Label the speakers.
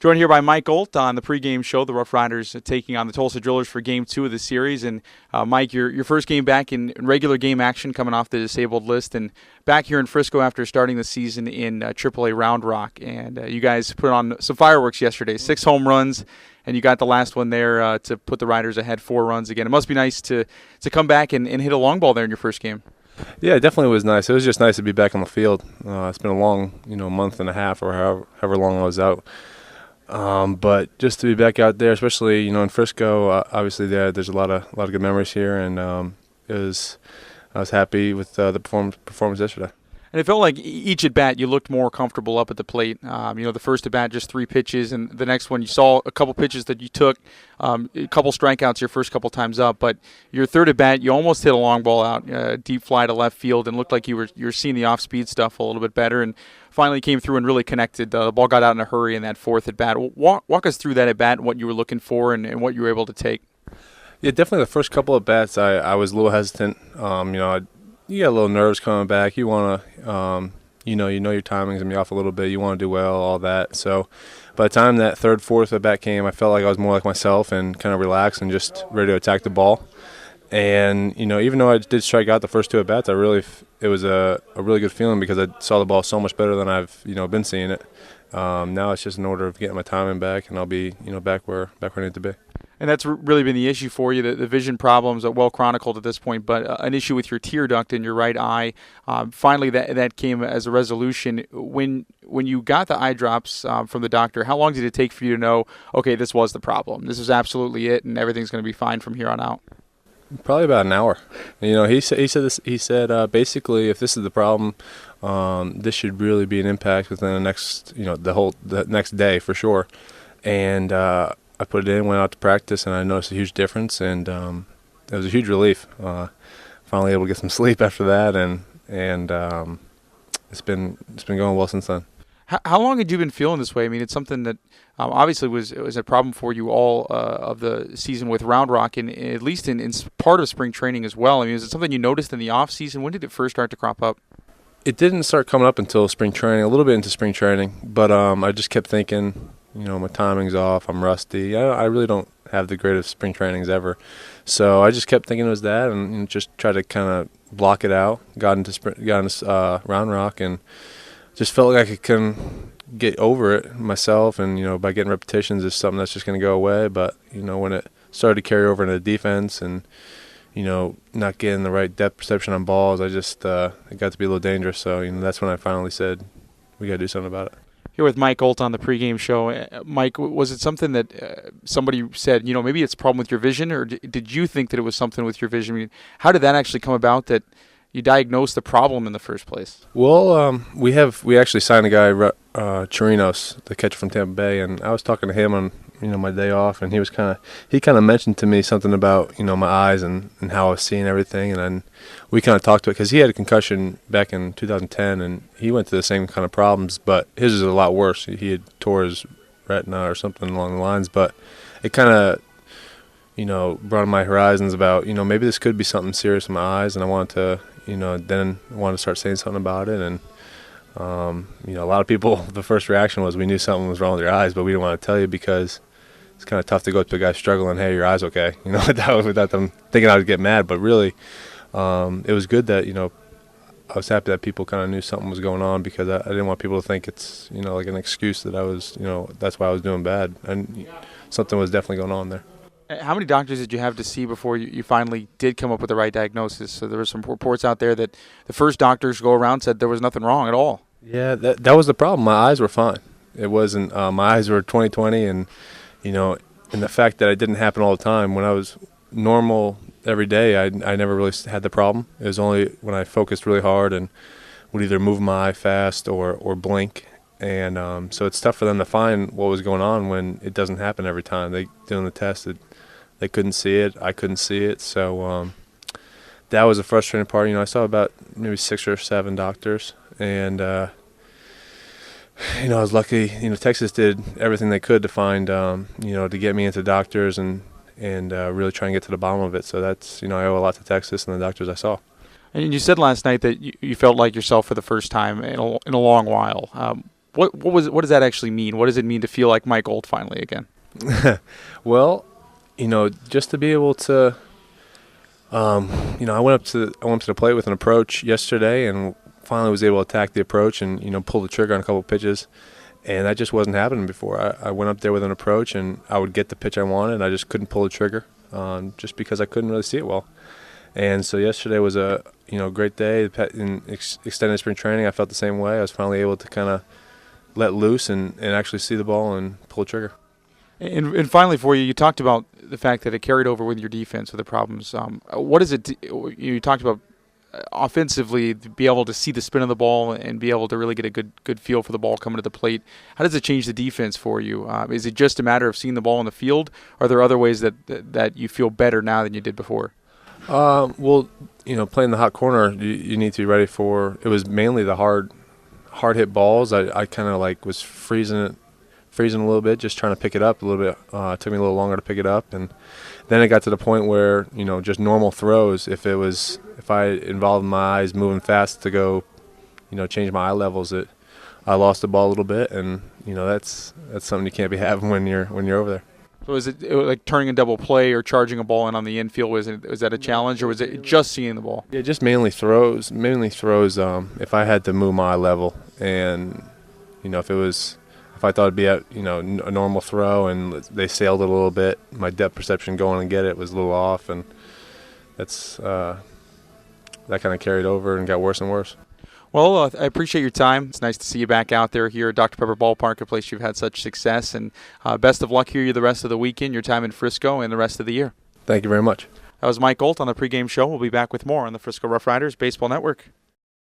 Speaker 1: Joined here by Mike Olt on the pregame show. The RoughRiders taking on the Tulsa Drillers for Game 2 of the series. And Mike, your first game back in regular game action, coming off the disabled list, and back here in Frisco after starting the season in AAA Round Rock. And you guys put on some fireworks yesterday, 6 home runs, and you got the last one there to put the Riders ahead 4 runs again. It must be nice to come back and hit a long ball there in your first game.
Speaker 2: Yeah, it definitely was nice. It was just nice to be back on the field. It's been a long, month and a half or however long I was out. But just to be back out there, especially in Frisco, obviously there's a lot of good memories here, and I was happy with the performance yesterday.
Speaker 1: And it felt like each at bat you looked more comfortable up at the plate. The first at bat just 3 pitches, and the next one you saw a couple pitches that you took, a couple strikeouts your first couple times up. But your third at bat, you almost hit a long ball out, deep fly to left field, and looked like you were seeing the off speed stuff a little bit better, and finally came through and really connected. The ball got out in a hurry in that fourth at bat. Walk us through that at bat, what you were looking for, and what you were able to take.
Speaker 2: Yeah, definitely the first couple of bats I was a little hesitant. You get a little nerves coming back. You want to, you know your timing's going to be off a little bit. You want to do well, all that. So by the time that third, fourth at bat came, I felt like I was more like myself and kind of relaxed and just ready to attack the ball. And, even though I did strike out the first 2 at bats, it was a really good feeling because I saw the ball so much better than I've, been seeing it. Now it's just an order of getting my timing back, and I'll be, back where I need to be.
Speaker 1: And that's really been the issue for you, the vision problems are well chronicled at this point, but an issue with your tear duct in your right eye. Finally, that came as a resolution. When you got the eye drops from the doctor, how long did it take for you to know, okay, this was the problem, this is absolutely it, and everything's going to be fine from here on out?
Speaker 2: Probably about an hour. He said basically, if this is the problem, this should really be an impact within the next, the next day for sure. And I put it in, went out to practice, and I noticed a huge difference, and it was a huge relief. Finally able to get some sleep after that, and it's been going well since then.
Speaker 1: How long had you been feeling this way? I mean, it's something that obviously was a problem for you all of the season with Round Rock, and at least in part of spring training as well. I mean, is it something you noticed in the off season? When did it first start to crop up?
Speaker 2: It didn't start coming up until spring training, a little bit into spring training, but I just kept thinking, my timing's off, I'm rusty. I really don't have the greatest spring trainings ever. So I just kept thinking it was that, and just tried to kind of block it out. Got into Round Rock, and just felt like I could get over it myself. And, by getting repetitions is something that's just going to go away. But, when it started to carry over into the defense and, not getting the right depth perception on balls, I just it got to be a little dangerous. So, that's when I finally said, we got to do something about it.
Speaker 1: Here with Mike Olt on the pregame show. Mike, was it something that somebody said, maybe it's a problem with your vision, or did you think that it was something with your vision? I mean, how did that actually come about that you diagnosed the problem in the first place?
Speaker 2: Well, we actually signed a guy, Chirinos, the catcher from Tampa Bay, and I was talking to him on my day off, and he kind of mentioned to me something about my eyes and how I was seeing everything, and then we kind of talked to it because he had a concussion back in 2010, and he went through the same kind of problems, but his is a lot worse. He had tore his retina or something along the lines, but it kind of broadened my horizons about maybe this could be something serious in my eyes, and I wanted to then wanted to start saying something about it. And a lot of people, the first reaction was we knew something was wrong with your eyes, but we didn't want to tell you because it's kind of tough to go to a guy struggling, hey, your eyes okay, without them thinking I would get mad. But really, it was good that I was happy that people kind of knew something was going on, because I didn't want people to think it's like an excuse that I was that's why I was doing bad, and something was definitely going on there.
Speaker 1: How many doctors did you have to see before you finally did come up with the right diagnosis? So there were some reports out there that the first doctors go around said there was nothing wrong at all. Yeah,
Speaker 2: that was the problem. My eyes were fine. It wasn't. My eyes were 20/20, and and the fact that it didn't happen all the time. When I was normal every day, I never really had the problem. It was only when I focused really hard and would either move my eye fast or blink. And so it's tough for them to find what was going on when it doesn't happen every time. They doing the test. They couldn't see it. I couldn't see it. So that was a frustrating part. I saw about maybe 6 or 7 doctors, and I was lucky. Texas did everything they could to find, to get me into doctors and really try and get to the bottom of it. So that's, I owe a lot to Texas and the doctors I saw.
Speaker 1: And you said last night that you felt like yourself for the first time in a long while. What does that actually mean? What does it mean to feel like Mike Olt finally again?
Speaker 2: Well, just to be able to, I went up to the plate with an approach yesterday, and finally was able to attack the approach and pull the trigger on a couple of pitches, and that just wasn't happening before. I went up there with an approach, and I would get the pitch I wanted, and I just couldn't pull the trigger, just because I couldn't really see it well. And so yesterday was a great day. In extended spring training, I felt the same way. I was finally able to kind of let loose and actually see the ball and pull the trigger.
Speaker 1: And finally, for you, you talked about the fact that it carried over with your defense with the problems. What is it? You talked about offensively, to be able to see the spin of the ball and be able to really get a good feel for the ball coming to the plate. How does it change the defense for you? Is it just a matter of seeing the ball on the field? Or are there other ways that you feel better now than you did before?
Speaker 2: Well, playing the hot corner, you need to be ready for. It was mainly the hard hit balls. I kind of was freezing a little bit, just trying to pick it up a little bit. It took me a little longer to pick it up, and then it got to the point where just normal throws. If I involved my eyes moving fast to go, change my eye levels, I lost the ball a little bit, and that's something you can't be having when you're over there.
Speaker 1: So is it like turning a double play or charging a ball in on the infield? Was that a challenge, or was it just seeing the ball?
Speaker 2: Yeah, just mainly throws. If I had to move my eye level, and if I thought it'd be at a normal throw and they sailed it a little bit, my depth perception going and get it was a little off, and that kind of carried over and got worse and worse.
Speaker 1: Well, I appreciate your time. It's nice to see you back out there here at Dr. Pepper Ballpark, a place you've had such success. And best of luck here the rest of the weekend, your time in Frisco, and the rest of the year.
Speaker 2: Thank you very much.
Speaker 1: That was Mike Olt on the pregame show. We'll be back with more on the Frisco RoughRiders Baseball Network.